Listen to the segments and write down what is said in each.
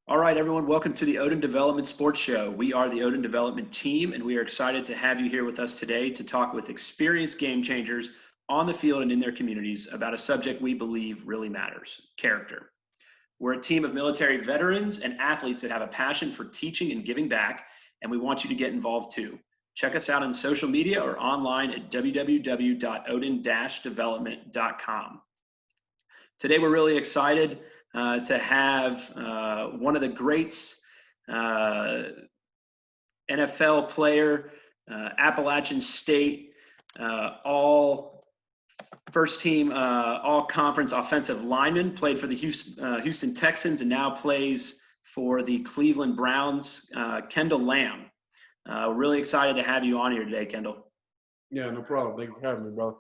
All right, everyone, welcome to the Odin Development Sports Show. We are the Odin Development team, and we are excited to have you here with us today to talk with experienced game changers on the field and in their communities about a subject we believe really matters: character. We're a team of military veterans and athletes that have a passion for teaching and giving back, and we want you to get involved too. Check us out on social media or online at www.odin-development.com. Today, we're really excited to have one of the greats, NFL player, Appalachian State, all first team, all conference offensive lineman, played for the Houston Texans and now plays for the Cleveland Browns, Kendall Lamb. We're really excited to have you on here today, Kendall. Yeah, no problem. Thank you for having me, brother.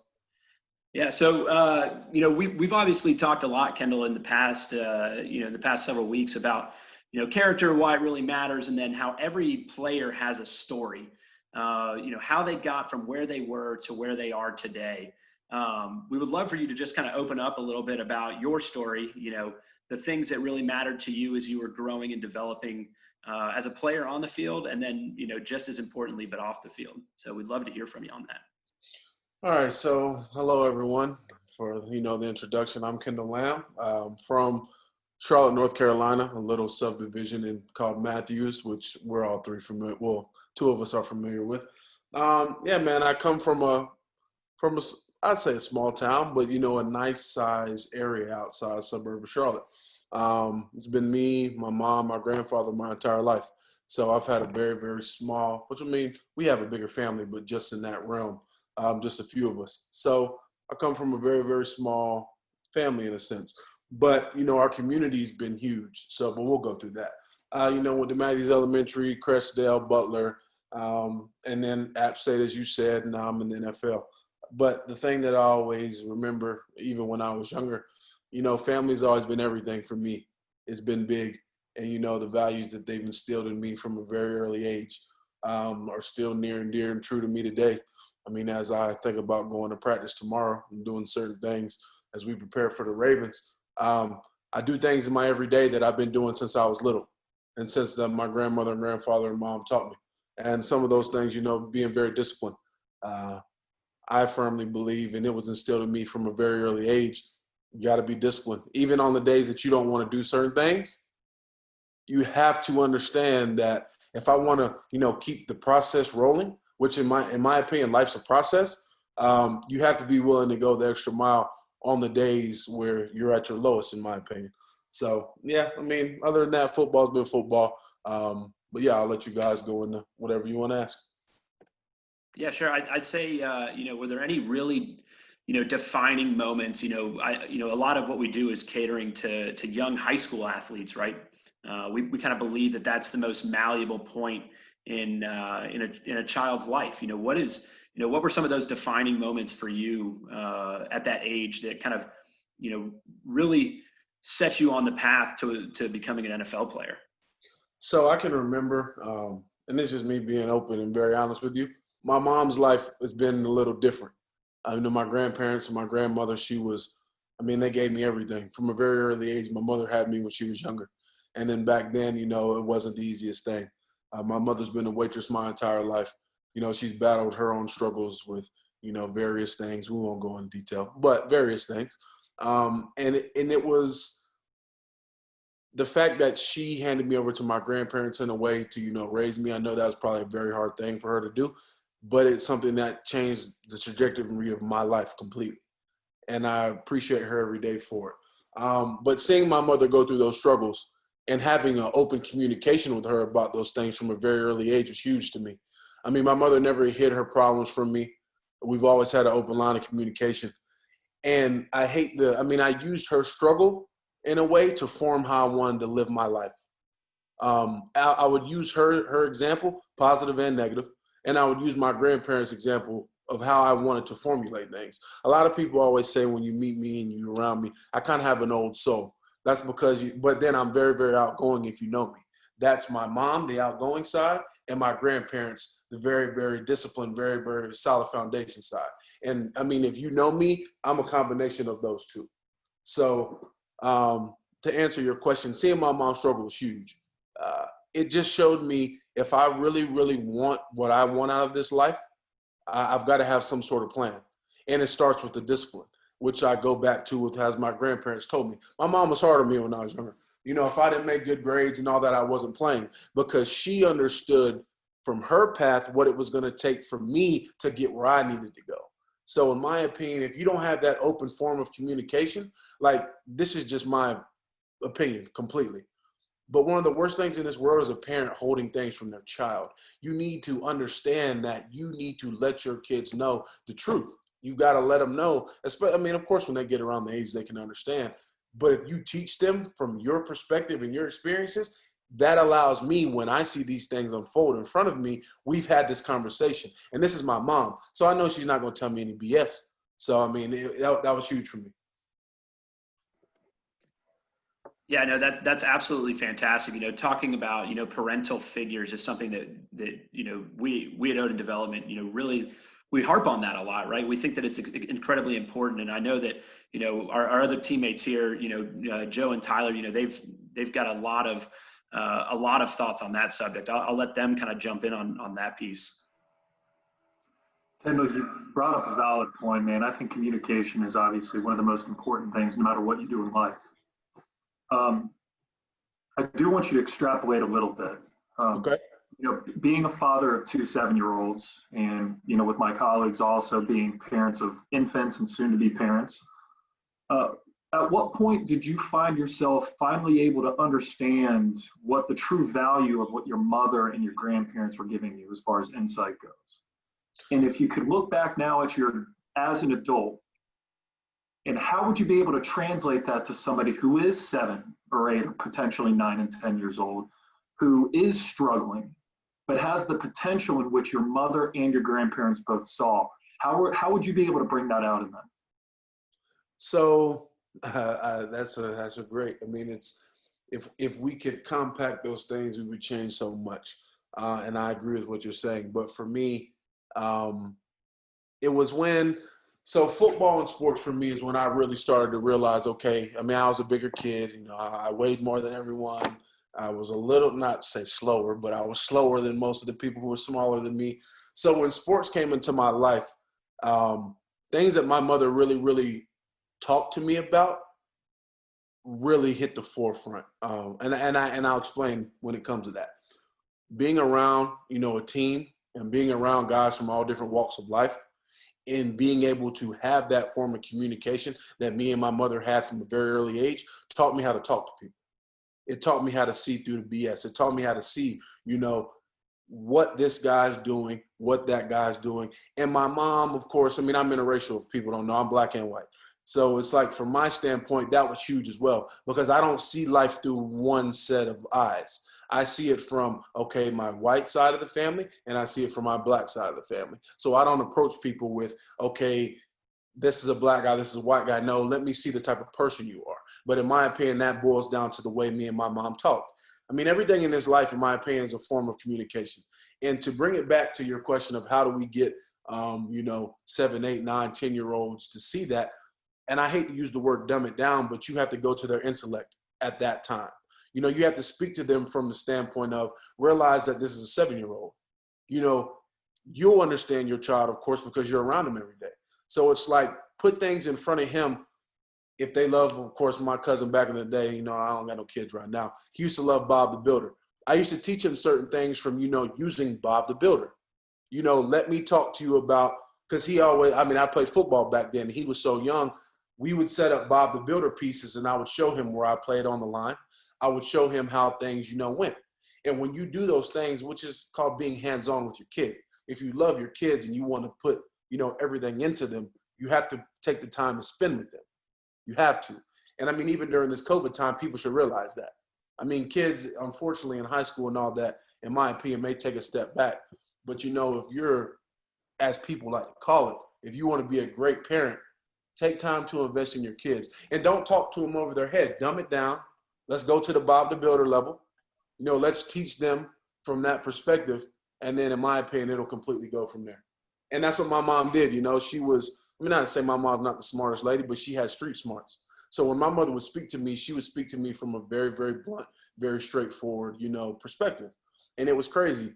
Yeah, so we've obviously talked a lot, Kendall, in the past in the past several weeks about character, why it really matters, and then how every player has a story. How they got from where they were to where they are today. We would love for you to just kind of open up a little bit about your story. The things that really mattered to you as you were growing and developing as a player on the field, and then just as importantly, but off the field. So we'd love to hear from you on that. All right, so hello everyone. For the introduction, I'm Kendall Lamb from Charlotte, North Carolina, a little subdivision called Matthews, which we're all three familiar. Well, two of us are familiar with. Yeah, man, I come from I'd say a small town, but a nice size area outside suburb of Charlotte. It's been me, my mom, my grandfather my entire life. So I've had a very, very small, which I mean, we have a bigger family, but just in that realm. Just a few of us. So I come from a very, very small family in a sense. But, our community's been huge. But we'll go through that. With the Matthews Elementary, Crestdale, Butler, and then App State, as you said, and now I'm in the NFL. But the thing that I always remember, even when I was younger, family's always been everything for me. It's been big. And, the values that they've instilled in me from a very early age are still near and dear and true to me today. I mean, as I think about going to practice tomorrow and doing certain things as we prepare for the Ravens, I do things in my everyday that I've been doing since I was little and since my grandmother and grandfather and mom taught me. And some of those things, being very disciplined, I firmly believe, and it was instilled in me from a very early age, you got to be disciplined. Even on the days that you don't want to do certain things, you have to understand that if I want to, keep the process rolling, which in my opinion, life's a process. You have to be willing to go the extra mile on the days where you're at your lowest, in my opinion. So, yeah, I mean, other than that, football's been football. But, yeah, I'll let you guys go into whatever you want to ask. Yeah, sure. I'd say, were there any really, defining moments? A lot of what we do is catering to young high school athletes, right? We kind of believe that that's the most malleable point in a child's life. What were some of those defining moments for you at that age that kind of really set you on the path to becoming an NFL player? So I can remember, and this is me being open and very honest with you. My mom's life has been a little different. My grandparents and my grandmother, they gave me everything from a very early age. My mother had me when she was younger. And then back then, it wasn't the easiest thing. My mother's been a waitress my entire life. She's battled her own struggles with, various things. We won't go into detail, but various things. And it was the fact that she handed me over to my grandparents in a way to, raise me. I know that was probably a very hard thing for her to do, but it's something that changed the trajectory of my life completely. And I appreciate her every day for it. But seeing my mother go through those struggles and having an open communication with her about those things from a very early age was huge to me. My mother never hid her problems from me. We've always had an open line of communication. And I used her struggle in a way to form how I wanted to live my life. I would use her example, positive and negative, and I would use my grandparents' example of how I wanted to formulate things. A lot of people always say when you meet me and you're around me, I kind of have an old soul. That's because but then I'm very, very outgoing if you know me. That's my mom, the outgoing side, and my grandparents, the very, very disciplined, very, very solid foundation side. And if you know me, I'm a combination of those two. So to to answer your question, seeing my mom struggle was huge. It just showed me if I really, really want what I want out of this life, I've got to have some sort of plan. And it starts with the discipline, which I go back to with as my grandparents told me. My mom was hard on me when I was younger. You know, if I didn't make good grades and all that, I wasn't playing, because she understood from her path what it was going to take for me to get where I needed to go. So in my opinion, if you don't have that open form of communication, like, this is just my opinion completely, but one of the worst things in this world is a parent holding things from their child. You need to understand that you need to let your kids know the truth. You got to let them know. I mean, of course, when they get around the age, they can understand. But if you teach them from your perspective and your experiences, that allows me, when I see these things unfold in front of me, we've had this conversation. And this is my mom. So I know she's not going to tell me any BS. So, I mean, that was huge for me. Yeah, no, that's absolutely fantastic. You know, talking about, you know, parental figures is something that you know, we at Odin Development, you know, really, we harp on that a lot, right? We think that it's incredibly important, and I know that, you know, our other teammates here, you know, Joe and Tyler, you know, they've got a lot of thoughts on that subject. I'll let them kind of jump in on that piece. Kendall, you brought up a valid point, man. I think communication is obviously one of the most important things, no matter what you do in life. I do want you to extrapolate a little bit. Okay. You know, being a father of two 7-year-olds, and, you know, with my colleagues also being parents of infants and soon to be parents, at what point did you find yourself finally able to understand what the true value of what your mother and your grandparents were giving you as far as insight goes? And if you could look back now at as an adult, and how would you be able to translate that to somebody who is 7 or 8 or potentially 9 and 10 years old, who is struggling, but has the potential in which your mother and your grandparents both saw? How would you be able to bring that out in them? So that's a great. I mean, it's if we could compact those things, we would change so much. And I agree with what you're saying. But for me, it was when. So football and sports for me is when I really started to realize, okay, I mean, I was a bigger kid. You know, I weighed more than everyone. I was a little, not to say slower, but I was slower than most of the people who were smaller than me. So when sports came into my life, things that my mother really, really talked to me about really hit the forefront. And I'll explain when it comes to that. Being around, you know, a team and being around guys from all different walks of life, and being able to have that form of communication that me and my mother had from a very early age taught me how to talk to people. It taught me how to see through the BS. It taught me how to see, you know, what this guy's doing, what that guy's doing. And my mom, of course, I mean, I'm interracial, if people don't know, I'm black and white. So it's like, from my standpoint, that was huge as well, because I don't see life through one set of eyes. I see it from, okay, my white side of the family, and I see it from my black side of the family. So I don't approach people with, okay, this is a black guy, this is a white guy. No, let me see the type of person you are. But in my opinion, that boils down to the way me and my mom talked. I mean, everything in this life, in my opinion, is a form of communication. And to bring it back to your question of how do we get, you know, 7, 8, 9, 10-year-olds to see that, and I hate to use the word dumb it down, but you have to go to their intellect at that time. You know, you have to speak to them from the standpoint of realize that this is a 7-year-old. You know, you'll understand your child, of course, because you're around them every day. So it's like, put things in front of him. If they love, of course, my cousin back in the day, you know, I don't got no kids right now. He used to love Bob the Builder. I used to teach him certain things from, you know, using Bob the Builder. You know, let me talk to you about, because he always, I mean, I played football back then. He was so young. We would set up Bob the Builder pieces, and I would show him where I played on the line. I would show him how things, you know, went. And when you do those things, which is called being hands-on with your kid, if you love your kids and you want to put, you know, everything into them, you have to take the time to spend with them. You have to. And I mean, even during this COVID time, people should realize that. I mean, kids, unfortunately, in high school and all that, in my opinion, may take a step back. But, you know, if you're, as people like to call it, if you want to be a great parent, take time to invest in your kids. And don't talk to them over their head. Dumb it down. Let's go to the Bob the Builder level. You know, let's teach them from that perspective. And then, in my opinion, it'll completely go from there. And that's what my mom did. You know, she was, I mean, not to say my mom's not the smartest lady, but she had street smarts. So when my mother would speak to me, she would speak to me from a very, very blunt, very straightforward, perspective. And it was crazy.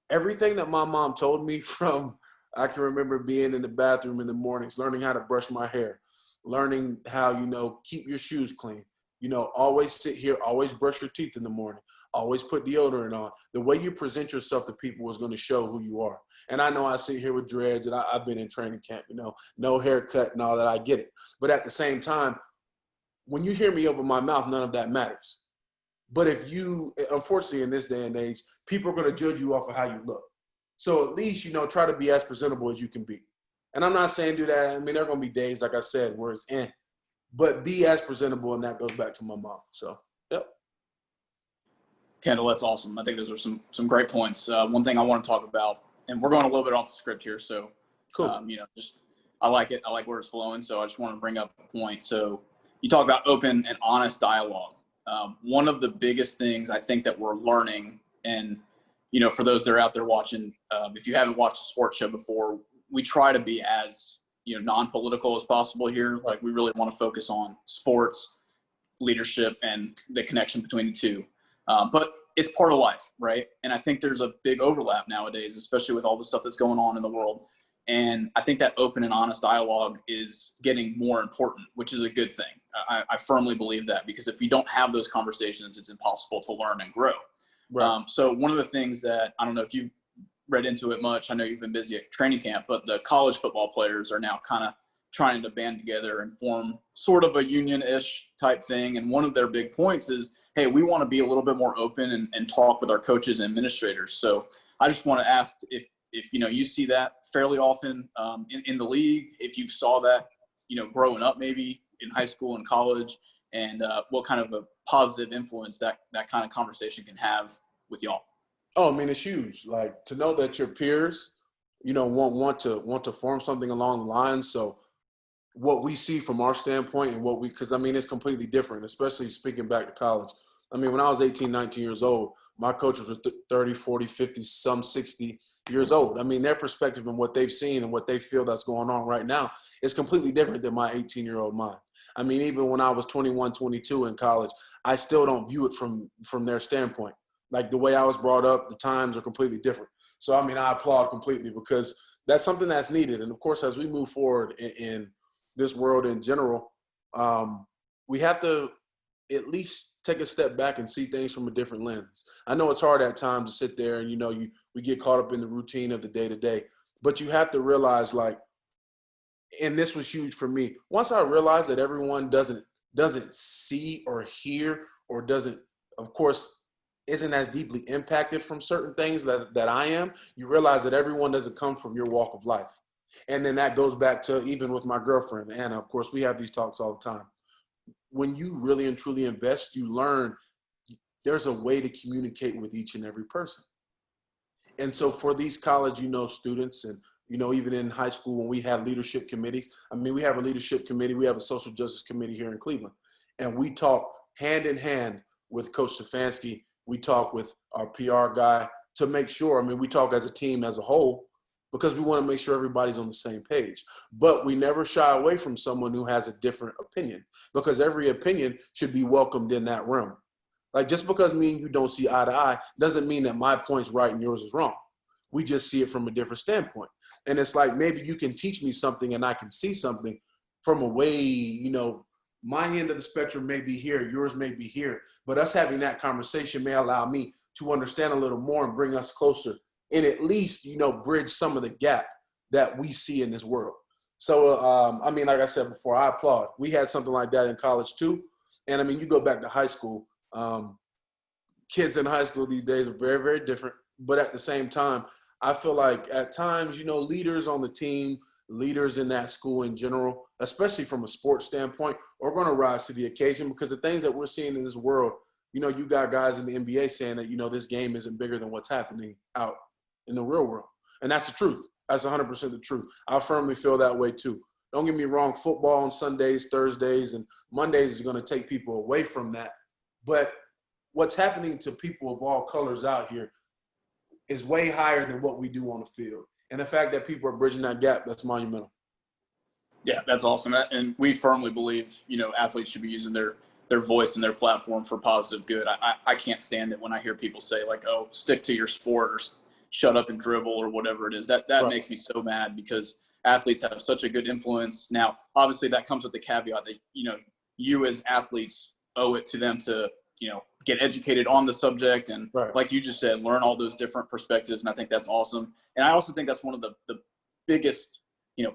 Everything that my mom told me from, I can remember being in the bathroom in the mornings, learning how to brush my hair, learning how, keep your shoes clean, always sit here, always brush your teeth in the morning, always put deodorant on. The way you present yourself to people is going to show who you are. And I know I sit here with dreads and I've been in training camp, no haircut and all that. I get it. But at the same time, when you hear me open my mouth, none of that matters. But unfortunately in this day and age, people are going to judge you off of how you look. So at least, try to be as presentable as you can be. And I'm not saying do that. I mean, there are going to be days, like I said, where it's but be as presentable. And that goes back to my mom. So, yep. Kendall, that's awesome. I think those are some great points. One thing I want to talk about, and we're going a little bit off the script here. So, cool. I like it. I like where it's flowing. So I just want to bring up a point. So you talk about open and honest dialogue. One of the biggest things I think that we're learning, and, for those that are out there watching, if you haven't watched a sports show before, we try to be as, non-political as possible here. Like, we really want to focus on sports, leadership, and the connection between the two. But it's part of life, right? And I think there's a big overlap nowadays, especially with all the stuff that's going on in the world. And I think that open and honest dialogue is getting more important, which is a good thing. I firmly believe that, because if you don't have those conversations, it's impossible to learn and grow. Right. So one of the things that, I don't know if you've read into it much, I know you've been busy at training camp, but the college football players are now kind of trying to band together and form sort of a union-ish type thing. And one of their big points is, hey, we want to be a little bit more open and talk with our coaches and administrators. So I just want to ask if you see that fairly often in the league, if you saw that, growing up maybe in high school and college, and what kind of a positive influence that kind of conversation can have with y'all. Oh, I mean, it's huge. Like, to know that your peers, want to form something along the lines. So what we see from our standpoint and because it's completely different, especially speaking back to college. I mean, when I was 18, 19 years old, my coaches were 30, 40, 50, some 60 years old. I mean, their perspective and what they've seen and what they feel that's going on right now is completely different than my 18-year-old mind. I mean, even when I was 21, 22 in college, I still don't view it from their standpoint. Like, the way I was brought up, the times are completely different. So, I applaud completely, because that's something that's needed. And of course, as we move forward in this world in general, we have to at least take a step back and see things from a different lens. I know it's hard at times to sit there and, we get caught up in the routine of the day-to-day, but you have to realize, like, and this was huge for me. Once I realized that everyone doesn't see or hear or doesn't, of course, isn't as deeply impacted from certain things that I am, you realize that everyone doesn't come from your walk of life. And then that goes back to even with my girlfriend, Anna. Of course, we have these talks all the time. When you really and truly invest, you learn there's a way to communicate with each and every person. And so for these college, students, and, even in high school when we have leadership committees, we have a leadership committee, we have a social justice committee here in Cleveland, and we talk hand in hand with Coach Stefanski. We talk with our PR guy to make sure, we talk as a team as a whole, because we want to make sure everybody's on the same page. But we never shy away from someone who has a different opinion, because every opinion should be welcomed in that realm. Like, just because me and you don't see eye to eye doesn't mean that my point's right and yours is wrong. We just see it from a different standpoint. And it's like, maybe you can teach me something and I can see something from a way, my end of the spectrum may be here, yours may be here. But us having that conversation may allow me to understand a little more and bring us closer, and at least, bridge some of the gap that we see in this world. So, like I said before, I applaud. We had something like that in college too. And you go back to high school, kids in high school these days are very, very different. But at the same time, I feel like at times, leaders on the team, leaders in that school in general, especially from a sports standpoint, are going to rise to the occasion, because the things that we're seeing in this world, you got guys in the NBA saying that, this game isn't bigger than what's happening out in the real world. And that's the truth. That's 100% the truth. I firmly feel that way too. Don't get me wrong, football on Sundays, Thursdays, and Mondays is going to take people away from that. But what's happening to people of all colors out here is way higher than what we do on the field. And the fact that people are bridging that gap, that's monumental. Yeah, that's awesome. And we firmly believe, athletes should be using their voice and their platform for positive good. I can't stand it when I hear people say like, oh, stick to your sport or shut up and dribble or whatever it is. That Right. makes me so mad because athletes have such a good influence. Now, obviously that comes with the caveat that, you as athletes owe it to them to, get educated on the subject. And Right. like you just said, learn all those different perspectives. And I think that's awesome. And I also think that's one of the biggest,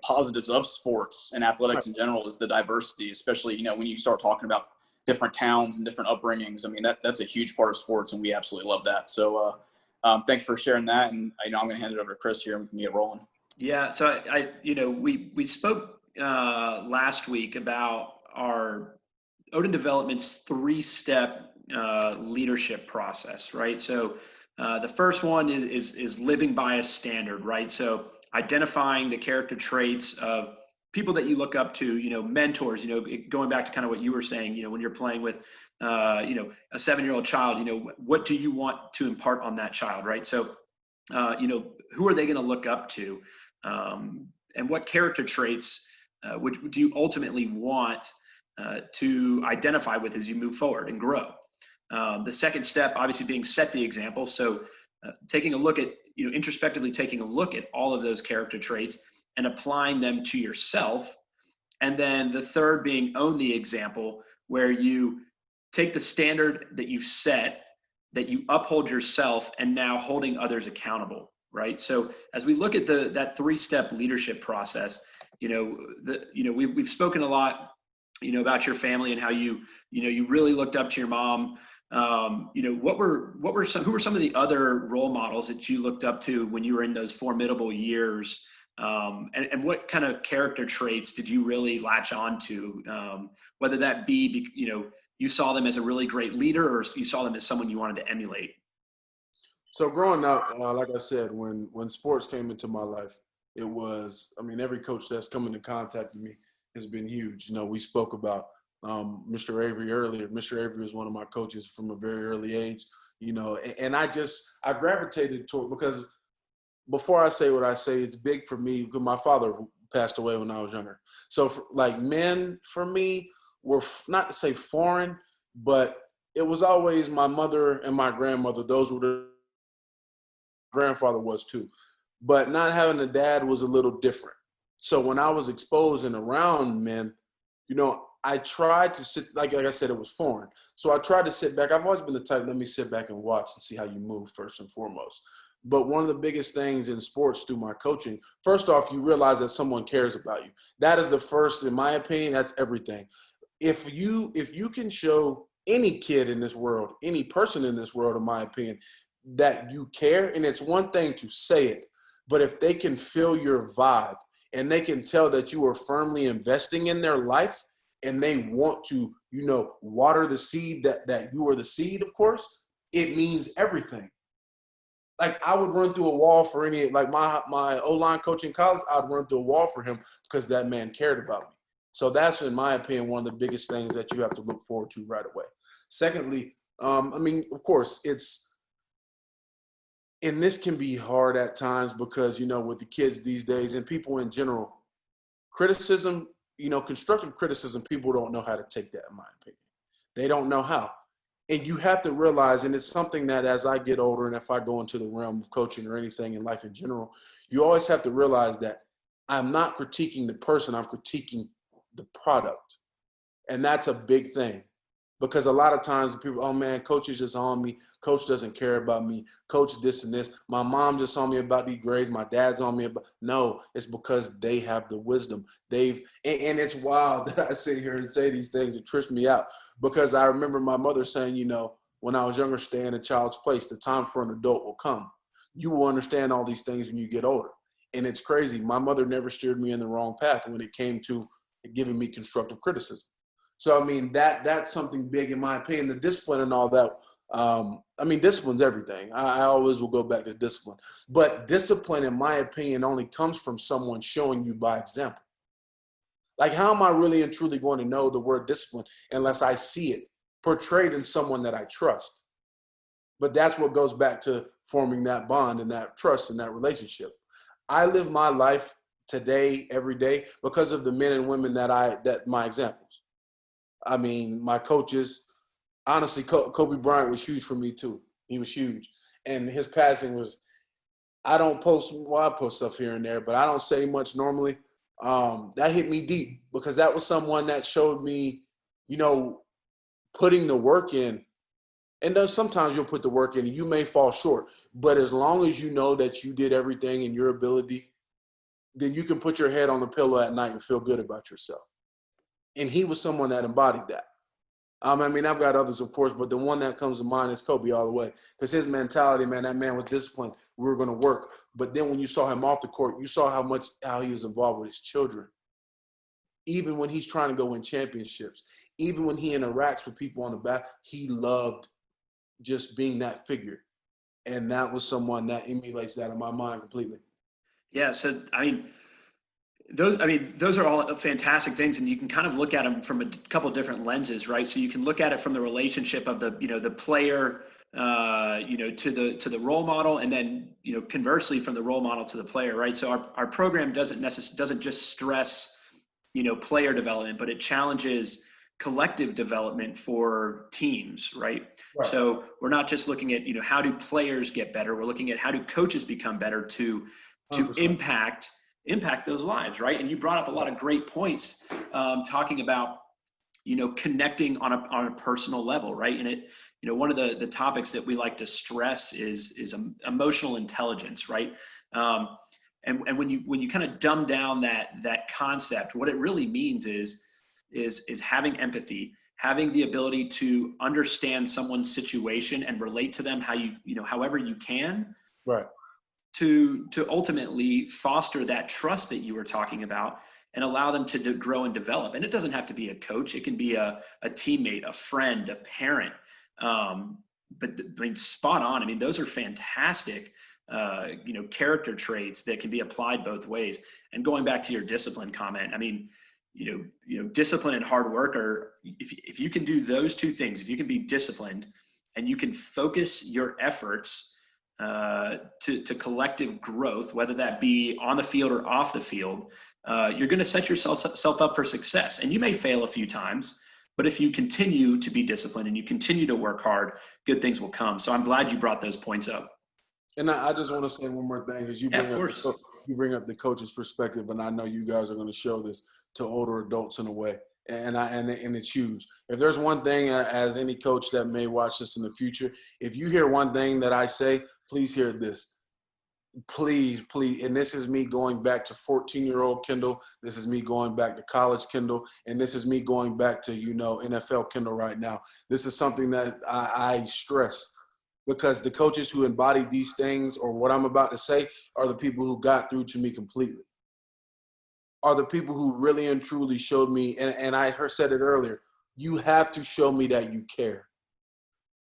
positives of sports and athletics in general is the diversity, especially, when you start talking about different towns and different upbringings. I mean, that's a huge part of sports, and we absolutely love that. So thanks for sharing that. And I'm going to hand it over to Chris here, and we can get rolling. Yeah. So we spoke last week about our Odin Development's 3-step leadership process, right? So the first one is living by a standard, right? So identifying the character traits of people that you look up to, mentors, going back to kind of what you were saying, when you're playing with, a 7-year-old child, what do you want to impart on that child, right? So, who are they going to look up to? And what character traits would you ultimately want to identify with as you move forward and grow? The second step, obviously, being set the example. So taking a look at, introspectively taking a look at all of those character traits and applying them to yourself. And then the third being own the example, where you take the standard that you've set, that you uphold yourself, and now holding others accountable, right? So as we look at that 3-step leadership process, we've spoken a lot, about your family and how you really looked up to your mom. Who were some of the other role models that you looked up to when you were in those formidable years? And what kind of character traits did you really latch on to? Whether that be, you saw them as a really great leader, or you saw them as someone you wanted to emulate? So growing up, like I said, when sports came into my life, it was, every coach that's come into contact with me has been huge. We spoke about Mr. Avery earlier. Mr. Avery was one of my coaches from a very early age, and I gravitated toward, because before I say what I say, it's big for me because my father passed away when I was younger. So men for me were not to say foreign, but it was always my mother and my grandmother. Those were the grandfather was too, but not having a dad was a little different. So when I was exposed and around men, I tried to sit, like I said, it was foreign. So I tried to sit back. I've always been the type, let me sit back and watch and see how you move first and foremost. But one of the biggest things in sports through my coaching, first off, you realize that someone cares about you. That is the first, in my opinion, that's everything. If you can show any kid in this world, any person in this world, in my opinion, that you care, and it's one thing to say it, but if they can feel your vibe and they can tell that you are firmly investing in their life and they want to, water the seed that you are the seed, of course, it means everything. Like I would run through a wall for any, like my O-line coach in college, I'd run through a wall for him because that man cared about me. So that's, in my opinion, one of the biggest things that you have to look forward to right away. Secondly, of course, and this can be hard at times because, with the kids these days and people in general, criticism, constructive criticism, people don't know how to take that, in my opinion. They don't know how. And you have to realize, and it's something that as I get older and if I go into the realm of coaching or anything in life in general, you always have to realize that I'm not critiquing the person, I'm critiquing the product. And that's a big thing. Because a lot of times people, oh man, coach is just on me. Coach doesn't care about me. Coach this and this. My mom just on me about these grades. My dad's on me about, no, it's because they have the wisdom. And it's wild that I sit here and say these things. It trips me out because I remember my mother saying, when I was younger, stay in a child's place. The time for an adult will come. You will understand all these things when you get older. And it's crazy. My mother never steered me in the wrong path when it came to giving me constructive criticism. So, that's something big in my opinion, the discipline and all that. Discipline's everything. I always will go back to discipline. But discipline, in my opinion, only comes from someone showing you by example. Like, how am I really and truly going to know the word discipline unless I see it portrayed in someone that I trust? But that's what goes back to forming that bond and that trust and that relationship. I live my life today, every day, because of the men and women that my examples. I mean, my coaches, honestly, Kobe Bryant was huge for me too. He was huge. And his passing was, I post stuff here and there, but I don't say much normally. That hit me deep because that was someone that showed me, putting the work in. And then sometimes you'll put the work in and you may fall short. But as long as you know that you did everything in your ability, then you can put your head on the pillow at night and feel good about yourself. And he was someone that embodied that. I've got others, of course, but the one that comes to mind is Kobe all the way. Because his mentality, man, that man was disciplined. We were going to work. But then when you saw him off the court, you saw how he was involved with his children. Even when he's trying to go win championships, even when he interacts with people on the back, he loved just being that figure. And that was someone that emulates that in my mind completely. Yeah. So, those are all fantastic things, and you can kind of look at them from a couple different lenses, right? So you can look at it from the relationship of the player, to the role model, and then, conversely from the role model to the player, right? So our program doesn't just stress, player development, but it challenges collective development for teams, right? So we're not just looking at, how do players get better? We're looking at how do coaches become better to 100%. impact those lives, right? And you brought up a lot of great points, talking about, connecting on a personal level, right? And it, one of the topics that we like to stress is emotional intelligence, right? And when you kind of dumb down that concept, what it really means is having empathy, having the ability to understand someone's situation and relate to them however you can. Right. To ultimately foster that trust that you were talking about and allow them to grow and develop. And it doesn't have to be a coach. It can be a teammate, a friend, a parent. But spot on. Those are fantastic, character traits that can be applied both ways. And going back to your discipline comment, discipline and hard work are, if you can do those two things, if you can be disciplined and you can focus your efforts to collective growth, whether that be on the field or off the field, you're going to set yourself up for success. And you may fail a few times, but if you continue to be disciplined and you continue to work hard, good things will come. So I'm glad you brought those points up. And I just want to say one more thing, as you bring up the coach's perspective, and I know you guys are going to show this to older adults in a way, and it's huge. If there's one thing, as any coach that may watch this in the future, if you hear one thing that I say, please hear this. Please. And this is me going back to 14-year-old Kendall. This is me going back to college Kendall. And this is me going back to, NFL Kendall right now. This is something that I stress, because the coaches who embody these things, or what I'm about to say, are the people who got through to me completely, are the people who really and truly showed me. And I said it earlier, you have to show me that you care.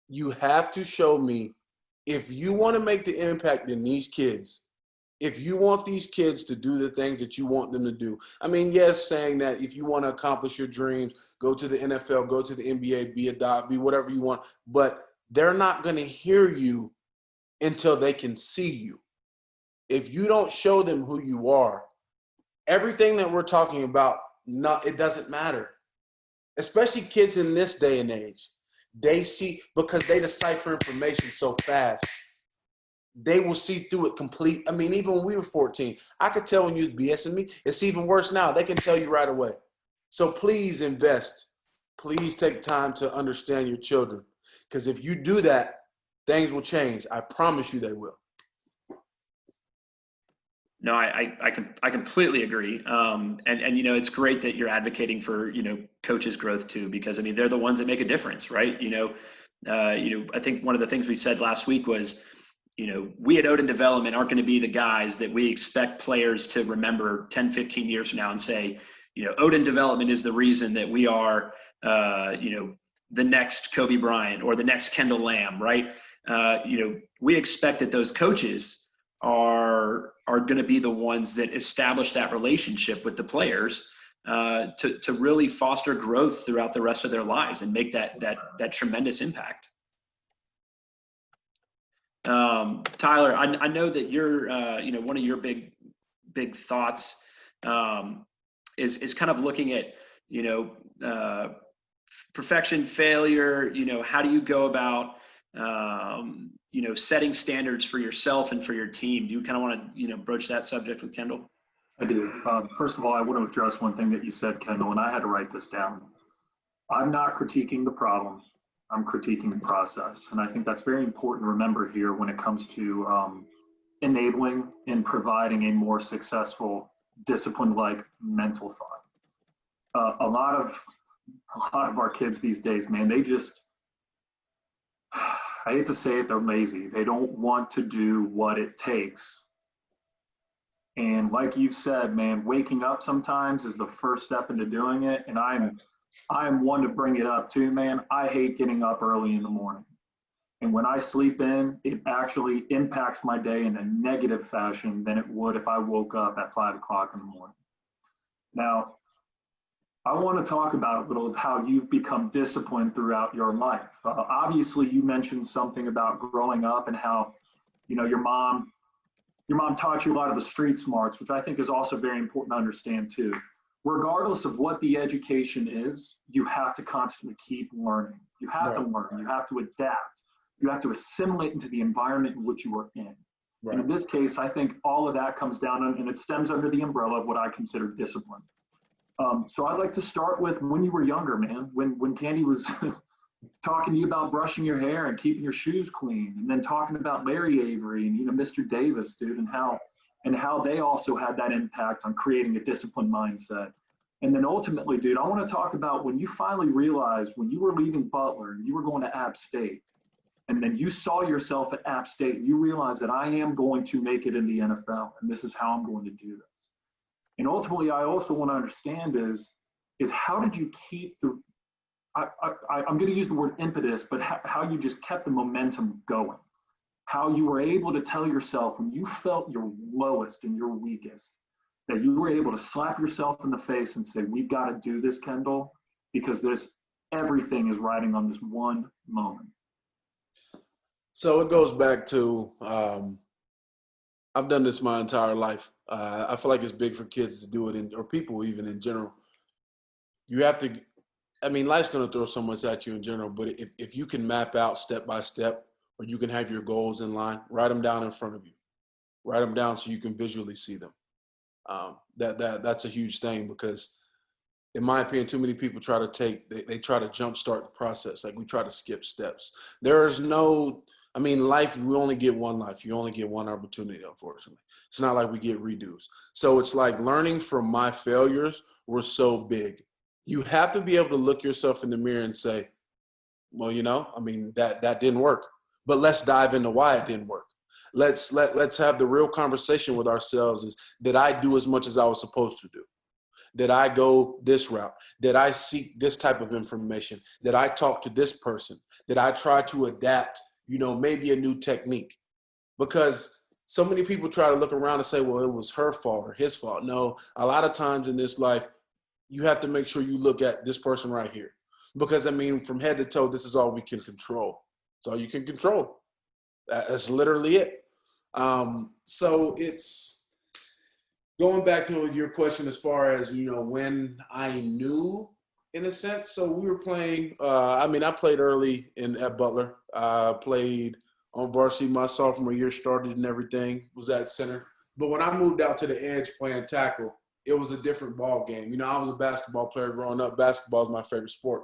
You have to show me, if you want to make the impact in these kids, if you want these kids to do the things that you want them to do. Yes, saying that if you want to accomplish your dreams, go to the NFL, go to the NBA, be whatever you want, but they're not going to hear you until they can see you. If you don't show them who you are, everything that we're talking about, it doesn't matter. Especially kids in this day and age. They see, because they decipher information so fast, they will see through it complete. Even when we were 14, I could tell when you was BSing me. It's even worse now. They can tell you right away. So please invest. Please take time to understand your children. Because if you do that, things will change. I promise you they will. No, I completely agree. And it's great that you're advocating for, coaches' growth too, because they're the ones that make a difference, right? I think one of the things we said last week was, we at Odin Development aren't going to be the guys that we expect players to remember 10, 15 years from now and say, Odin Development is the reason that we are, the next Kobe Bryant or the next Kendall Lamb, right? We expect that those coaches are going to be the ones that establish that relationship with the players, to really foster growth throughout the rest of their lives and make that tremendous impact. Tyler, I know that you're, one of your big thoughts is kind of looking at, perfection, failure, how do you go about, setting standards for yourself and for your team? Do you kind of want to, broach that subject with Kendall? I do. First of all, I want to address one thing that you said, Kendall, and I had to write this down. I'm not critiquing the problem. I'm critiquing the process. And I think that's very important to remember here when it comes to enabling and providing a more successful discipline-like mental thought. A lot of our kids these days, man, they just, I hate to say it, they're lazy. They don't want to do what it takes. And like you said, man, waking up sometimes is the first step into doing it. And I'm one to bring it up too, man. I hate getting up early in the morning. And when I sleep in, it actually impacts my day in a negative fashion than it would if I woke up at 5 o'clock in the morning. Now, I want to talk about a little of how you've become disciplined throughout your life. Obviously, you mentioned something about growing up and how, your mom taught you a lot of the street smarts, which I think is also very important to understand too. Regardless of what the education is, you have to constantly keep learning. You have to learn. You have to adapt. You have to assimilate into the environment in which you are in. Right. And in this case, I think all of that comes down and it stems under the umbrella of what I consider discipline. So I'd like to start with when you were younger, man, when Candy was talking to you about brushing your hair and keeping your shoes clean, and then talking about Larry Avery and, Mr. Davis, dude, and how they also had that impact on creating a disciplined mindset. And then ultimately, dude, I want to talk about when you finally realized when you were leaving Butler and you were going to App State, and then you saw yourself at App State, and you realized that I am going to make it in the NFL, and this is how I'm going to do this. And ultimately, I also want to understand is how did you keep the, I'm going to use the word impetus, but how you just kept the momentum going, how you were able to tell yourself when you felt your lowest and your weakest, that you were able to slap yourself in the face and say, we've got to do this, Kendall, because everything is riding on this one moment. So it goes back to, I've done this my entire life. I feel like it's big for kids to do it, or people even in general. You have to, life's going to throw so much at you in general, but if you can map out step by step, or you can have your goals in line, write them down in front of you. Write them down so you can visually see them. That's a huge thing because, in my opinion, too many people try to they try to jumpstart the process. Like we try to skip steps. There is no, life, we only get one life. You only get one opportunity, unfortunately. It's not like we get redos. So it's like learning from my failures were so big. You have to be able to look yourself in the mirror and say, well, that didn't work. But let's dive into why it didn't work. Let's have the real conversation with ourselves is, did I do as much as I was supposed to do? Did I go this route? Did I seek this type of information? Did I talk to this person? Did I try to adapt, maybe a new technique? Because so many people try to look around and say, well, it was her fault or his fault. No, a lot of times in this life, you have to make sure you look at this person right here. Because, from head to toe, this is all we can control. It's all you can control. That's literally it. So it's going back to your question as far as, when I knew, in a sense. So we were playing, I played early at Butler. Played on varsity my sophomore year, started and everything, was at center. But when I moved out to the edge playing tackle, it was a different ball game. I was a basketball player growing up. Basketball is my favorite sport.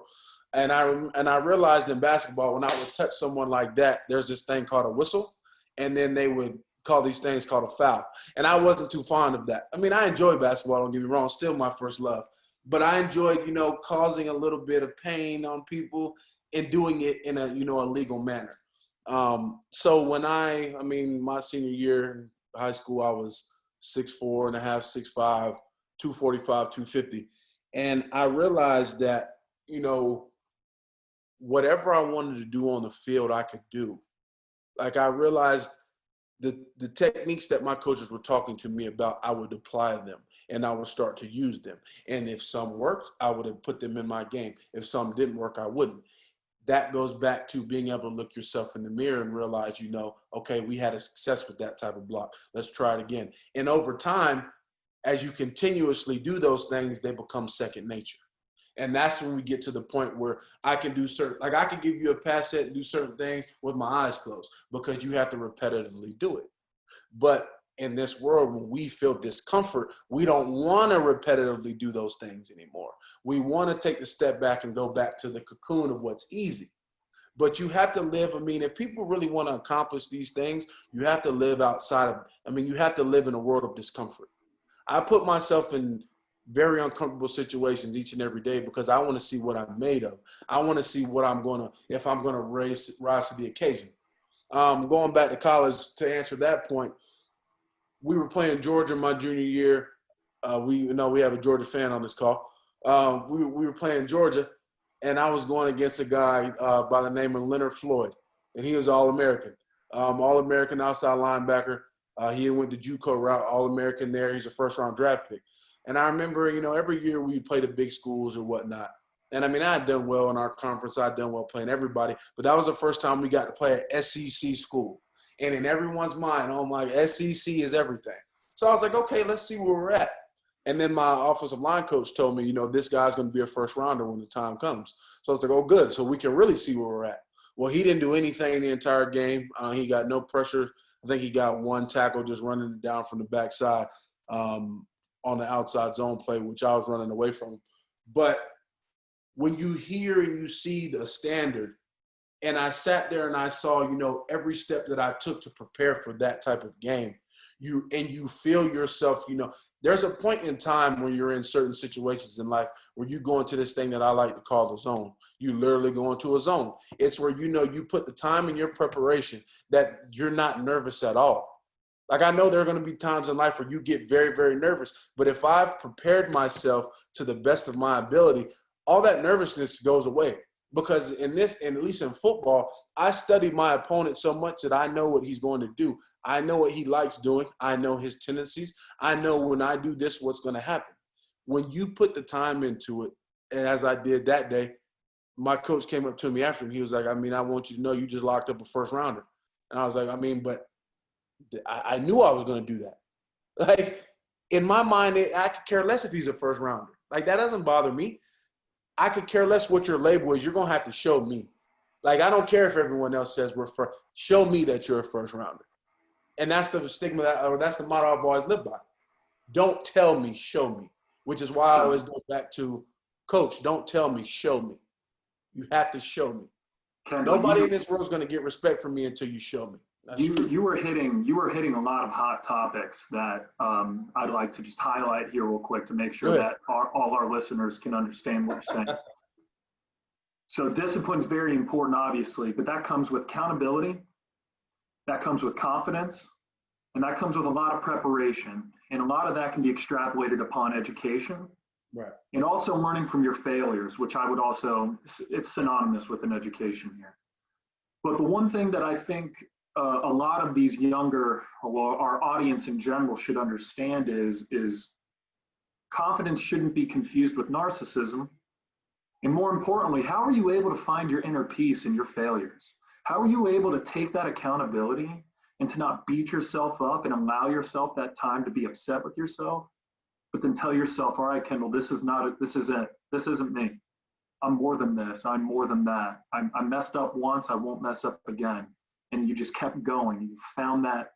And I realized in basketball, when I would touch someone like that, there's this thing called a whistle. And then they would call these things called a foul. And I wasn't too fond of that. I enjoy basketball, don't get me wrong, still my first love. But I enjoyed, causing a little bit of pain on people and doing it in a, a legal manner. So when my senior year in high school, I was 6'4" and a half, 6'5", 245, 250. And I realized that, whatever I wanted to do on the field, I could do. Like I realized the techniques that my coaches were talking to me about, I would apply them and I would start to use them. And if some worked, I would have put them in my game. If some didn't work, I wouldn't. That goes back to being able to look yourself in the mirror and realize, okay, we had a success with that type of block. Let's try it again. And over time, as you continuously do those things, they become second nature. And that's when we get to the point where I can do certain, like I can give you a pass set and do certain things with my eyes closed because you have to repetitively do it. But in this world, when we feel discomfort, we don't want to repetitively do those things anymore. We want to take the step back and go back to the cocoon of what's easy. But you have to live, I mean, if people really want to accomplish these things, you have to live outside of, I mean, you have to live in a world of discomfort. I put myself in very uncomfortable situations each and every day because I want to see what I'm made of. I want to see what I'm going to, if I'm going to rise to the occasion. Going back to college to answer that point, we were playing Georgia my junior year. We have a Georgia fan on this call. We were playing Georgia, and I was going against a guy by the name of Leonard Floyd, and he was All-American. All-American outside linebacker. He went the JUCO route, All-American there. He's a first-round draft pick. And I remember, every year we play the big schools or whatnot. And, I mean, I had done well in our conference. I had done well playing everybody. But that was the first time we got to play at SEC school. And in everyone's mind, oh, my, SEC is everything. So I was like, okay, let's see where we're at. And then my offensive line coach told me, this guy's going to be a first-rounder when the time comes. So I was like, oh, good. So we can really see where we're at. Well, he didn't do anything the entire game. He got no pressure. I think he got one tackle just running it down from the backside on the outside zone play, which I was running away from. But when you hear and you see the standard, and I sat there and I saw, every step that I took to prepare for that type of game, you feel yourself, there's a point in time when you're in certain situations in life where you go into this thing that I like to call the zone. You literally go into a zone. It's where, you put the time in your preparation that you're not nervous at all. Like, I know there are going to be times in life where you get very, very nervous, but if I've prepared myself to the best of my ability, all that nervousness goes away. Because and at least in football, I study my opponent so much that I know what he's going to do. I know what he likes doing. I know his tendencies. I know when I do this, what's going to happen. When you put the time into it, and as I did that day, my coach came up to me after, and he was like, I want you to know you just locked up a first rounder. And I was like, but I knew I was going to do that. Like, in my mind, I could care less if he's a first rounder. Like, that doesn't bother me. I could care less what your label is. You're going to have to show me. Like, I don't care if everyone else says we're first. Show me that you're a first rounder. And that's the stigma that's the motto I've always lived by. Don't tell me, show me. Which is why I always go back to, Coach, don't tell me, show me. You have to show me. Kendall, nobody in this world is going to get respect from me until you show me. You were hitting a lot of hot topics that I'd like to just highlight here real quick to make sure that all our listeners can understand what you're saying. So discipline's very important, obviously, but that comes with accountability, that comes with confidence, and that comes with a lot of preparation. And a lot of that can be extrapolated upon education. Right. And also learning from your failures, which I would also, it's synonymous with an education here. But the one thing that I think a lot of these younger, well, our audience in general should understand is confidence shouldn't be confused with narcissism. And more importantly, how are you able to find your inner peace in your failures? How are you able to take that accountability and to not beat yourself up and allow yourself that time to be upset with yourself, but then tell yourself, all right, Kendall, this isn't me. I'm more than this. I'm more than that. I messed up once. I won't mess up again. And you just kept going. You found that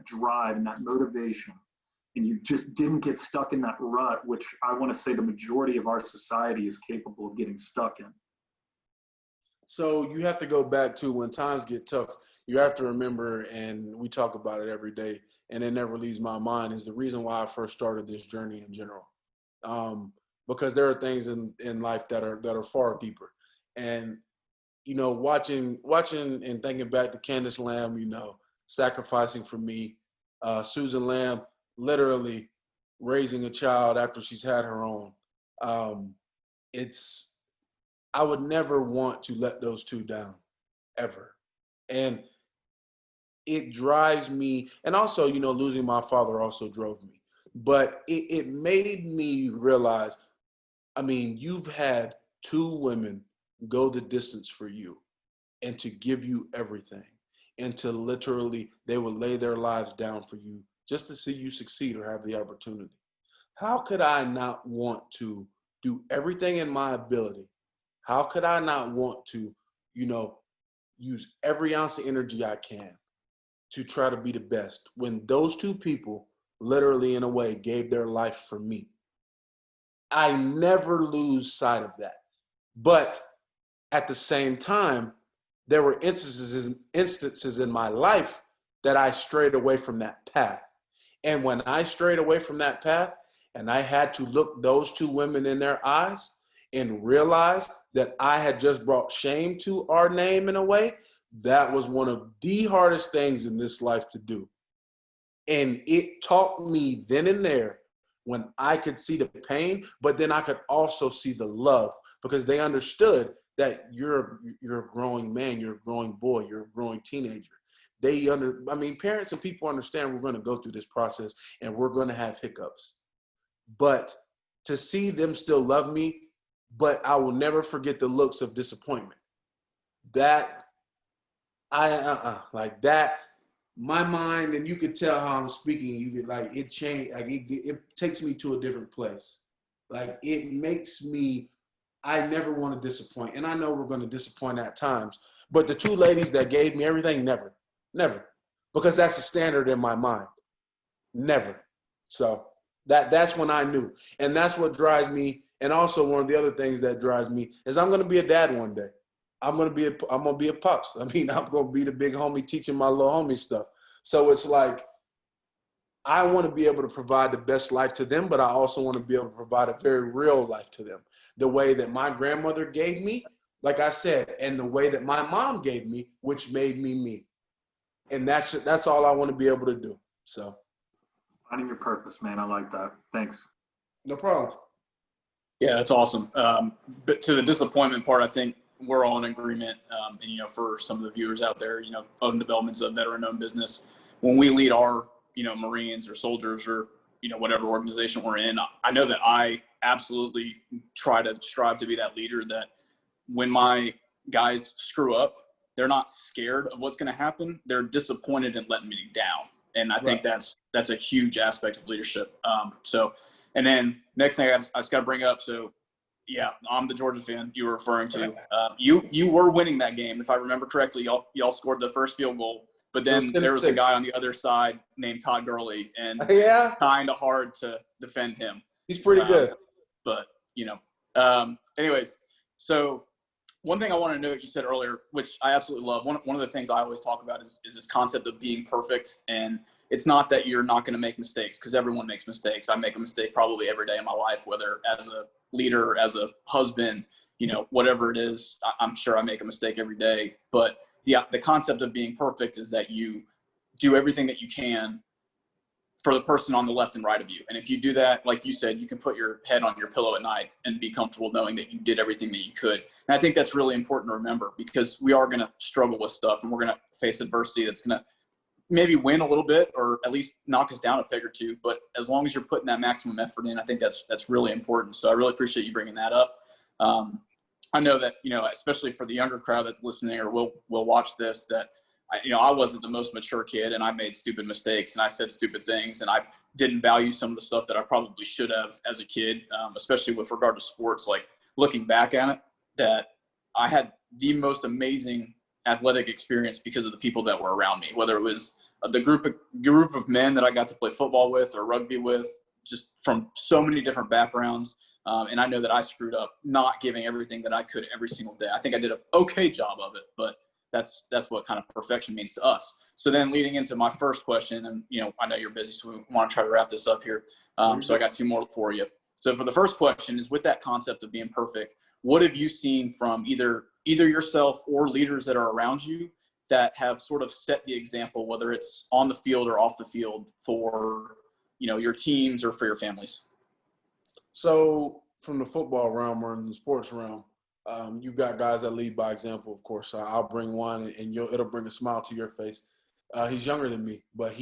drive and that motivation. And you just didn't get stuck in that rut, which I want to say the majority of our society is capable of getting stuck in. So you have to go back to when times get tough. You have to remember, and we talk about it every day, and it never leaves my mind, is the reason why I first started this journey in general. Because there are things in life that are far deeper. And watching and thinking back to Kendall Lamb, sacrificing for me, Susan Lamb literally raising a child after she's had her own. I would never want to let those two down, ever. And it drives me, and also, losing my father also drove me. But it made me realize, you've had two women go the distance for you and to give you everything, and to literally, they would lay their lives down for you just to see you succeed or have the opportunity. how could I not want to do everything in my ability? How could I not want to, use every ounce of energy I can to try to be the best when those two people literally in a way gave their life for me? I never lose sight of that. But at the same time, there were instances in my life that I strayed away from that path. And when I strayed away from that path and I had to look those two women in their eyes and realize that I had just brought shame to our name in a way, that was one of the hardest things in this life to do. And it taught me then and there when I could see the pain, but then I could also see the love, because they understood that you're a growing man, you're a growing boy, you're a growing teenager. Parents and people understand we're going to go through this process and we're going to have hiccups. But to see them still love me, but I will never forget the looks of disappointment. That like that, my mind, and you could tell how I'm speaking, you could it changed, it takes me to a different place. Like it makes me, I never want to disappoint. And I know we're going to disappoint at times, but the two ladies that gave me everything, never, because that's the standard in my mind. Never. So that's when I knew. And that's what drives me. And also one of the other things that drives me is I'm going to be a dad one day. I'm going to be a pops. I'm going to be the big homie teaching my little homie stuff. So it's like, I want to be able to provide the best life to them, but I also want to be able to provide a very real life to them. The way that my grandmother gave me, like I said, and the way that my mom gave me, which made me me. And that's all I want to be able to do. So. Finding your purpose, man. I like that. Thanks. No problem. Yeah, that's awesome. But to the disappointment part, I think we're all in agreement. And, for some of the viewers out there, Odin Development's a veteran-owned business. When we lead our, Marines or soldiers or, whatever organization we're in, I know that I absolutely try to strive to be that leader that when my guys screw up, they're not scared of what's going to happen. They're disappointed in letting me down. And I think that's a huge aspect of leadership. And then next thing I just got to bring up. So yeah, I'm the Georgia fan you were referring to. You were winning that game. If I remember correctly, y'all scored the first field goal, but then there was a guy on the other side named Todd Gurley, and kind of hard to defend him. He's pretty good. But, anyways, so one thing I want to note you said earlier, which I absolutely love, one of the things I always talk about is this concept of being perfect. And it's not that you're not going to make mistakes, because everyone makes mistakes. I make a mistake probably every day in my life, whether as a leader, as a husband, whatever it is, I'm sure I make a mistake every day. But the concept of being perfect is that you do everything that you can for the person on the left and right of you. And if you do that, like you said, you can put your head on your pillow at night and be comfortable knowing that you did everything that you could. And I think that's really important to remember, because we are going to struggle with stuff and we're going to face adversity that's going to maybe win a little bit or at least knock us down a peg or two. But as long as you're putting that maximum effort in, I think that's really important. So I really appreciate you bringing that up. I know that, especially for the younger crowd that's listening or will watch this, that I wasn't the most mature kid, and I made stupid mistakes and I said stupid things, and I didn't value some of the stuff that I probably should have as a kid, especially with regard to sports. Like looking back at it, that I had the most amazing athletic experience because of the people that were around me, whether it was the group of men that I got to play football with or rugby with, just from so many different backgrounds. And I know that I screwed up not giving everything that I could every single day. I think I did an okay job of it, but that's what kind of perfection means to us. So then leading into my first question, and, I know you're busy, so we want to try to wrap this up here. So I got two more for you. So for the first question is, with that concept of being perfect, what have you seen from either yourself or leaders that are around you that have sort of set the example, whether it's on the field or off the field, for, your teams or for your families? So from the football realm or in the sports realm, you've got guys that lead by example, of course. I'll bring one, and it'll bring a smile to your face. He's younger than me, but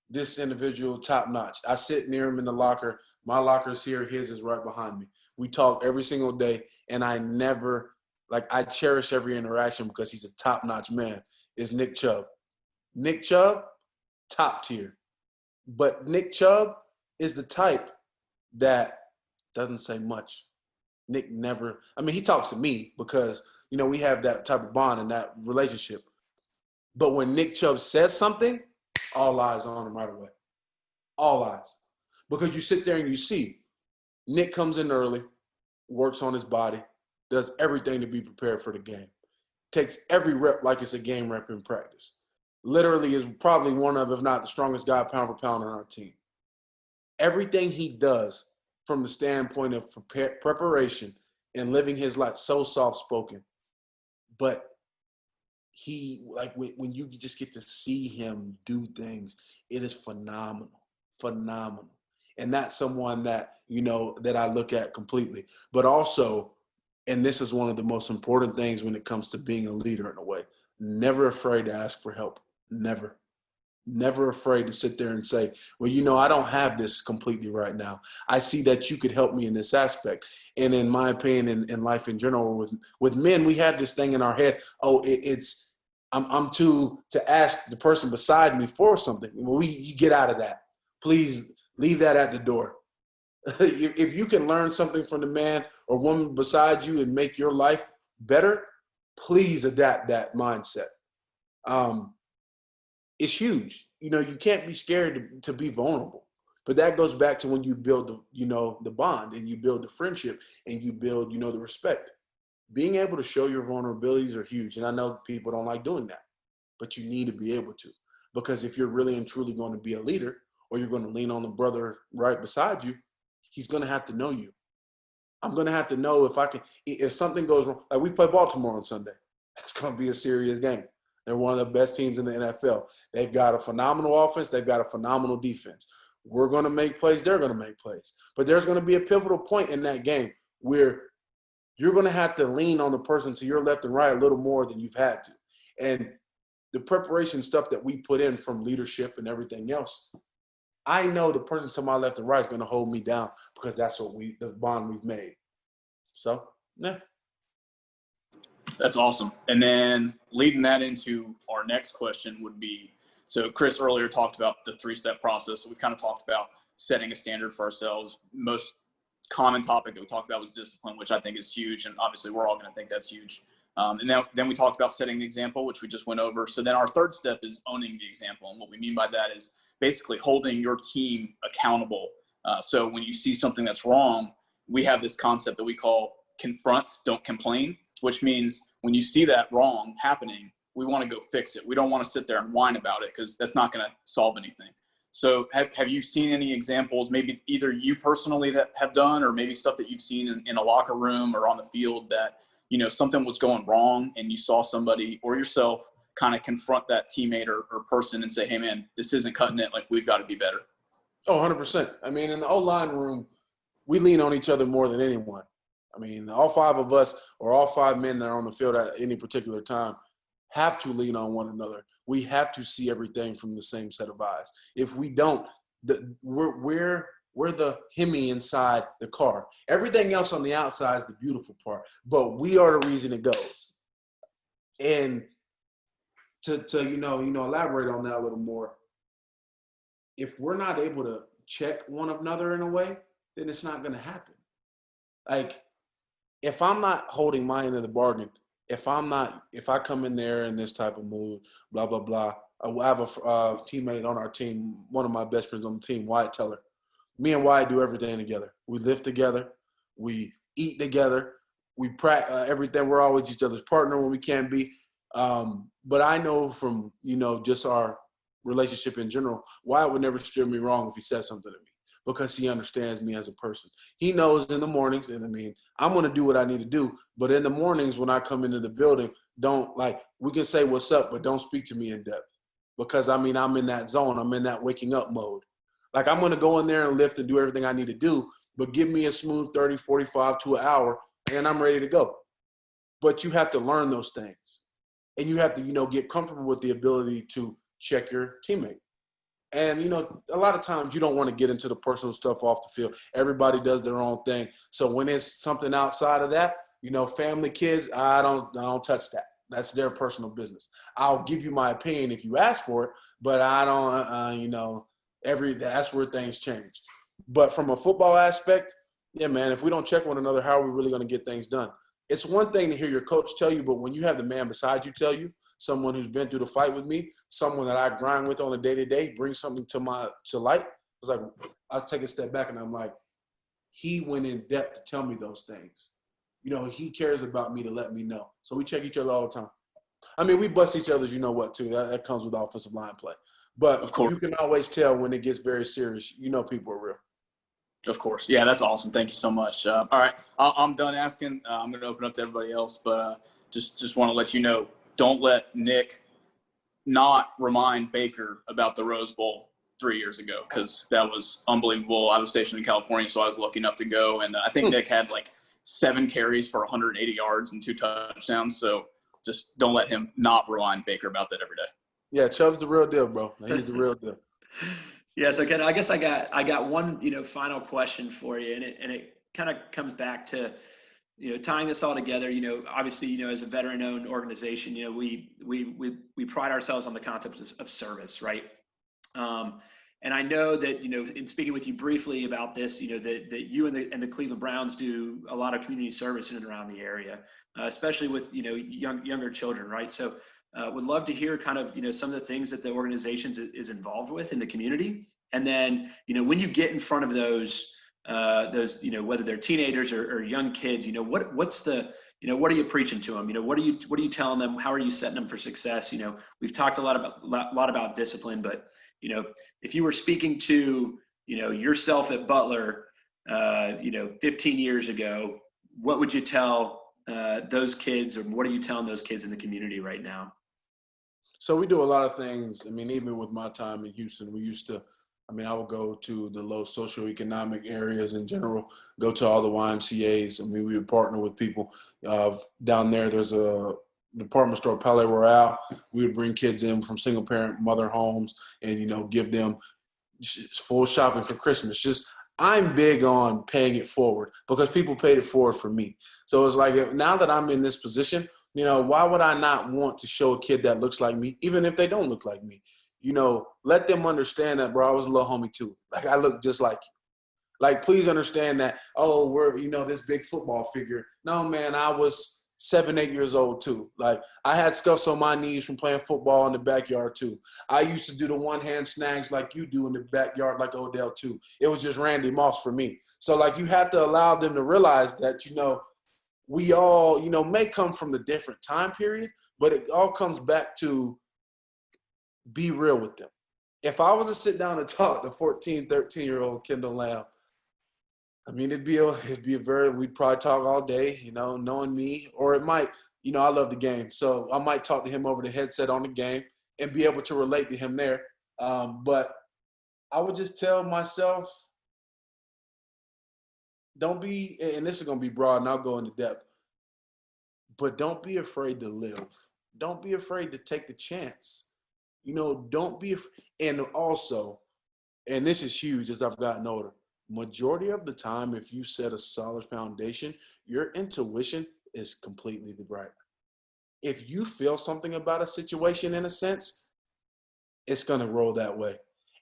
this individual, top notch. I sit near him in the locker. My locker's here. His is right behind me. We talk every single day, and I cherish every interaction because he's a top notch man, is Nick Chubb. Nick Chubb, top tier. But Nick Chubb is the type that doesn't say much. Nick never, I mean, he talks to me because, you know, we have that type of bond and that relationship. But when Nick Chubb says something, all eyes on him right away. All eyes. Because you sit there and you see Nick comes in early, works on his body, does everything to be prepared for the game. Takes every rep like it's a game rep in practice. Literally is probably one of, if not the strongest guy pound for pound on our team. Everything he does from the standpoint of preparation and living his life, so soft-spoken. But he, like, when you just get to see him do things, it is phenomenal, phenomenal. And that's someone that, you know, that I look at completely. But also, and this is one of the most important things when it comes to being a leader in a way, never afraid to ask for help. Never. Never afraid to sit there and say, well, you know, I don't have this completely right now. I see that you could help me in this aspect. And in my opinion, in life in general, with men, we have this thing in our head, oh, I'm to ask the person beside me for something. Well, you get out of that. Please leave that at the door. If you can learn something from the man or woman beside you and make your life better, please adapt that mindset. It's huge. You know, you can't be scared to be vulnerable. But that goes back to when you build the bond and you build the friendship and you build, the respect. Being able to show your vulnerabilities are huge. And I know people don't like doing that, but you need to be able to. Because if you're really and truly going to be a leader, or you're going to lean on the brother right beside you, he's going to have to know you. I'm going to have to know if something goes wrong. Like, we play Baltimore on Sunday. It's going to be a serious game. They're one of the best teams in the NFL. They've got a phenomenal offense. They've got a phenomenal defense. We're going to make plays. They're going to make plays. But there's going to be a pivotal point in that game where you're going to have to lean on the person to your left and right a little more than you've had to. And the preparation stuff that we put in from leadership and everything else, I know the person to my left and right is going to hold me down because that's the bond we've made. So, yeah. That's awesome. And then leading that into our next question would be, so Chris earlier talked about the 3-step process. So we've kind of talked about setting a standard for ourselves. Most common topic that we talked about was discipline, which I think is huge. And obviously we're all going to think that's huge. And then we talked about setting the example, which we just went over. So then our third step is owning the example. And what we mean by that is basically holding your team accountable. So when you see something that's wrong, we have this concept that we call confront, don't complain, which means when you see that wrong happening, we want to go fix it. We don't want to sit there and whine about it because that's not going to solve anything. So have you seen any examples, maybe either you personally that have done, or maybe stuff that you've seen in a locker room or on the field that, something was going wrong and you saw somebody or yourself kind of confront that teammate or person and say, hey man, this isn't cutting it. Like, we've got to be better. Oh, 100%. I mean, in the O-line room, we lean on each other more than anyone. I mean, all 5 of us, or all 5 men that are on the field at any particular time, have to lean on one another. We have to see everything from the same set of eyes. If we don't, we're the Hemi inside the car. Everything else on the outside is the beautiful part, but we are the reason it goes. And to elaborate on that a little more, if we're not able to check one another in a way, then it's not going to happen. Like, if I'm not holding my end of the bargain, if I come in there in this type of mood, blah, blah, blah. I have a teammate on our team, one of my best friends on the team, Wyatt Teller. Me and Wyatt do everything together. We live together. We eat together. We practice everything. We're always each other's partner when we can be. But I know from, just our relationship in general, Wyatt would never steer me wrong if he said something to me, because he understands me as a person. He knows in the mornings, and I'm going to do what I need to do. But in the mornings when I come into the building, we can say what's up, but don't speak to me in depth. Because, I'm in that zone. I'm in that waking up mode. Like, I'm going to go in there and lift and do everything I need to do, but give me a smooth 30, 45 to an hour, and I'm ready to go. But you have to learn those things. And you have to, get comfortable with the ability to check your teammate. And, a lot of times you don't want to get into the personal stuff off the field. Everybody does their own thing. So when it's something outside of that, family, kids, I don't touch that. That's their personal business. I'll give you my opinion if you ask for it, but I don't, that's where things change. But from a football aspect, yeah, man, if we don't check one another, how are we really going to get things done? It's one thing to hear your coach tell you, but when you have the man beside you tell you, someone who's been through the fight with me, someone that I grind with on a day-to-day, bring something to light, it's like I take a step back and I'm like, he went in depth to tell me those things. You know, he cares about me to let me know. So we check each other all the time. I mean, we bust each other's, you know what, too. That comes with offensive line play. But Of course. you can always tell when it gets very serious. You know people are real. Of course. Yeah, that's awesome. Thank you so much. All right. I'm done asking. I'm going to open up to everybody else, but just want to let you know, don't let Nick not remind Baker about the Rose Bowl 3 years ago, because that was unbelievable. I was stationed in California, so I was lucky enough to go. And I think Nick had like 7 carries for 180 yards and 2 touchdowns. So just don't let him not remind Baker about that every day. Yeah, Chubb's the real deal, bro. He's the real deal. Yeah, so Ken, I guess I got one, final question for you, and it kind of comes back to, tying this all together. Obviously, as a veteran-owned organization, we pride ourselves on the concept of service, right? And I know that, in speaking with you briefly about this, that you and the Cleveland Browns do a lot of community service in and around the area, especially with, younger children, right? So would love to hear kind of, some of the things that the organization is involved with in the community. And then, when you get in front of those, whether they're teenagers or young kids, what's the, what are you preaching to them? What are you telling them? How are you setting them for success? We've talked a lot about discipline, but, if you were speaking to, yourself at Butler, 15 years ago, what would you tell those kids, or what are you telling those kids in the community right now? So we do a lot of things. I mean, even with my time in Houston, I would go to the low socioeconomic areas in general, go to all the YMCAs. I mean, we would partner with people. Down there, there's a department store, Palais Royale. We would bring kids in from single-parent mother homes and, give them full shopping for Christmas. I'm big on paying it forward because people paid it forward for me. So it's like, now that I'm in this position, why would I not want to show a kid that looks like me, even if they don't look like me? Let them understand that, bro, I was a little homie too. Like, I look just like you. Like, please understand that, we're, this big football figure. No, man, I was 7, 8 years old too. Like, I had scuffs on my knees from playing football in the backyard too. I used to do the one-hand snags like you do in the backyard like Odell too. It was just Randy Moss for me. So, like, you have to allow them to realize that, we all, may come from the different time period, but it all comes back to be real with them. If I was to sit down and talk to 14, 13-year-old Kendall Lamb, I mean, we'd probably talk all day, knowing me, or it might, I love the game. So I might talk to him over the headset on the game and be able to relate to him there. But I would just tell myself, don't be, and this is going to be broad and I'll go into depth, but don't be afraid to live. Don't be afraid to take the chance. Don't be, and also, and this is huge as I've gotten older, majority of the time, if you set a solid foundation, your intuition is completely right. If you feel something about a situation, in a sense, it's going to roll that way.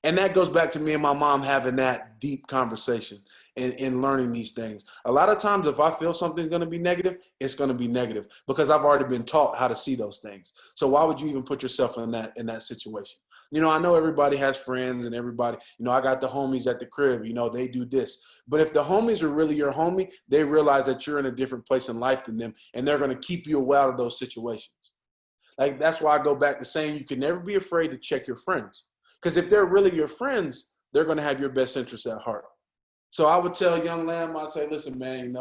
And that goes back to me and my mom having that deep conversation and learning these things. A lot of times, if I feel something's going to be negative, it's going to be negative because I've already been taught how to see those things. So why would you even put yourself in that situation? I know everybody has friends and everybody, I got the homies at the crib, they do this. But if the homies are really your homie, they realize that you're in a different place in life than them, and they're going to keep you out of those situations. Like, that's why I go back to saying you can never be afraid to check your friends. Because if they're really your friends, they're going to have your best interests at heart. So I would tell young Lamb, I'd say, listen, man,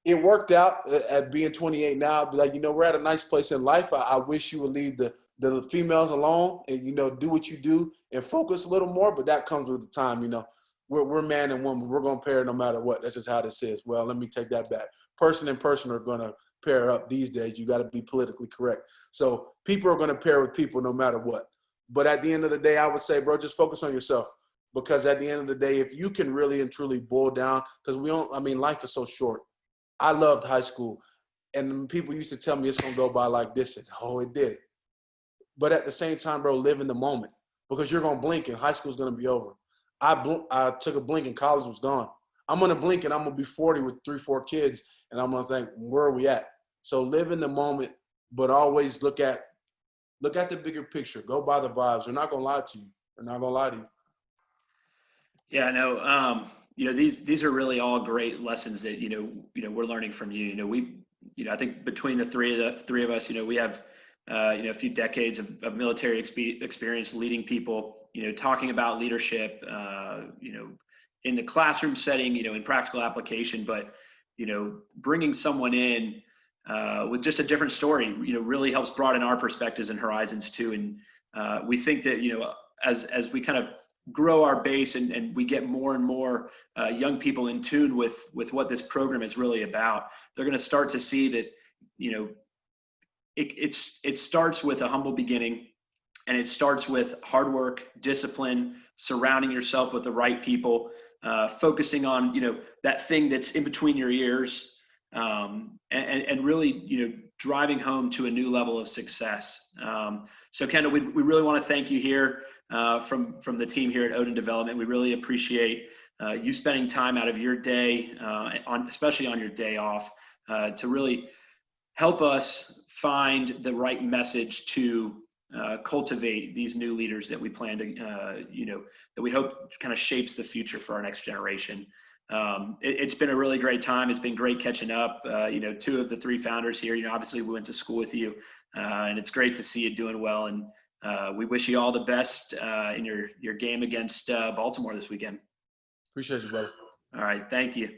it worked out at being 28 now. I'd be like, we're at a nice place in life. I wish you would leave the females alone and, do what you do and focus a little more. But that comes with the time, We're man and woman. We're going to pair no matter what. That's just how this is. Well, let me take that back. Person and person are going to pair up these days. You got to be politically correct. So people are going to pair with people no matter what. But at the end of the day, I would say, bro, just focus on yourself. Because at the end of the day, if you can really and truly boil down, because life is so short. I loved high school. And people used to tell me it's going to go by like this. And, it did. But at the same time, bro, live in the moment. Because you're going to blink and high school's going to be over. I took a blink and college was gone. I'm going to blink and I'm going to be 40 with 3-4 kids, and I'm going to think, where are we at? So live in the moment, but always look at the bigger picture. Go by the vibes. They're not going to lie to you. They're not going to lie to you. Yeah, no, these are really all great lessons that, we're learning from you. I think between the three of us, we have, a few decades of military experience leading people, talking about leadership, in the classroom setting, in practical application, but, bringing someone in with just a different story, really helps broaden our perspectives and horizons too. And we think that, as we kind of grow our base and we get more and more young people in tune with what this program is really about, they're going to start to see that, it starts with a humble beginning, and it starts with hard work, discipline, surrounding yourself with the right people, focusing on, that thing that's in between your ears, and really, driving home to a new level of success. So Kendall, we really want to thank you here from the team here at Odin Development. We really appreciate you spending time out of your day, especially on your day off, to really help us find the right message to cultivate these new leaders that we plan to, that we hope kind of shapes the future for our next generation. It's been a really great time. It's been great catching up. Two of the three founders here, obviously we went to school with you, and it's great to see you doing well. And we wish you all the best in your game against Baltimore this weekend. Appreciate you, brother. All right. Thank you.